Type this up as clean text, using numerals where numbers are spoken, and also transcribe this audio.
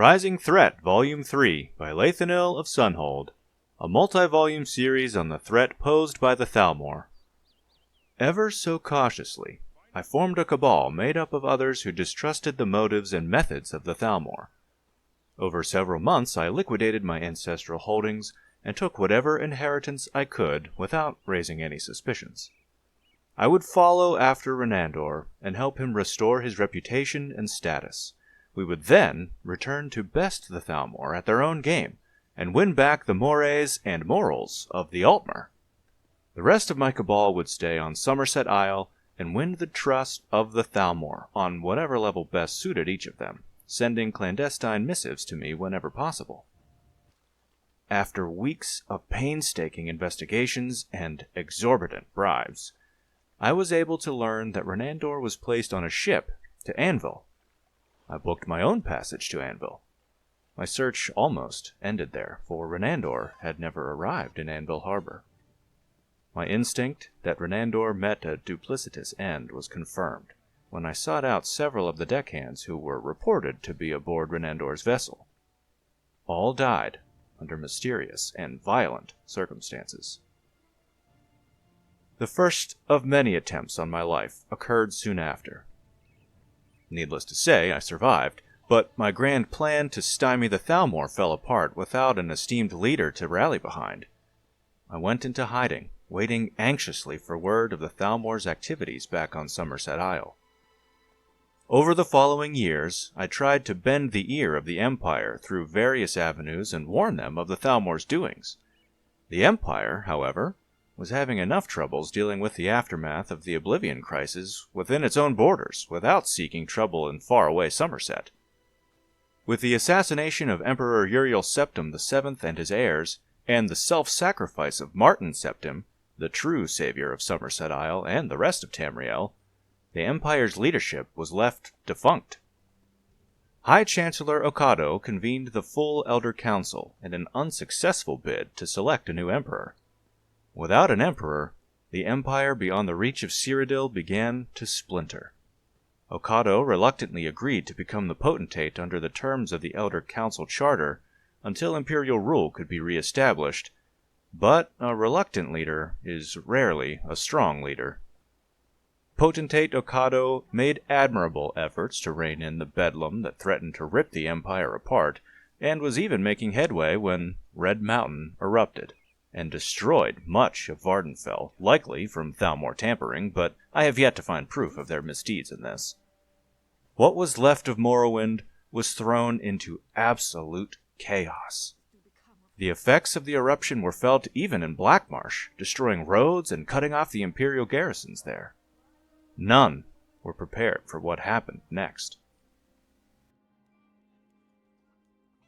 Rising Threat Volume 3 by Lathenil of Sunhold, a multi-volume series on the threat posed by the Thalmor. Ever so cautiously, I formed a cabal made up of others who distrusted the motives and methods of the Thalmor. Over several months I liquidated my ancestral holdings and took whatever inheritance I could without raising any suspicions. I would follow after Renandor and help him restore his reputation and status. We would then return to best the Thalmor at their own game, and win back the mores and morals of the Altmer. The rest of my cabal would stay on Summerset Isle and win the trust of the Thalmor on whatever level best suited each of them, sending clandestine missives to me whenever possible. After weeks of painstaking investigations and exorbitant bribes, I was able to learn that Renandor was placed on a ship to Anvil. I booked my own passage to Anvil. My search almost ended there, for Renandor had never arrived in Anvil Harbor. My instinct that Renandor met a duplicitous end was confirmed when I sought out several of the deckhands who were reported to be aboard Renandor's vessel. All died under mysterious and violent circumstances. The first of many attempts on my life occurred soon after. Needless to say, I survived, but my grand plan to stymie the Thalmor fell apart without an esteemed leader to rally behind. I went into hiding, waiting anxiously for word of the Thalmor's activities back on Summerset Isle. Over the following years, I tried to bend the ear of the Empire through various avenues and warn them of the Thalmor's doings. The Empire, however, was having enough troubles dealing with the aftermath of the Oblivion crisis within its own borders without seeking trouble in faraway Summerset. With the assassination of Emperor Uriel Septim VII and his heirs, and the self-sacrifice of Martin Septim, the true savior of Summerset Isle and the rest of Tamriel, the Empire's leadership was left defunct. High Chancellor Okado convened the full Elder Council in an unsuccessful bid to select a new emperor. Without an emperor, the empire beyond the reach of Cyrodiil began to splinter. Okado reluctantly agreed to become the potentate under the terms of the Elder Council Charter until imperial rule could be re-established, but a reluctant leader is rarely a strong leader. Potentate Okado made admirable efforts to rein in the bedlam that threatened to rip the empire apart, and was even making headway when Red Mountain erupted and destroyed much of Vardenfell, likely from Thalmor tampering, but I have yet to find proof of their misdeeds in this. What was left of Morrowind was thrown into absolute chaos. The effects of the eruption were felt even in Blackmarsh, destroying roads and cutting off the Imperial garrisons there. None were prepared for what happened next.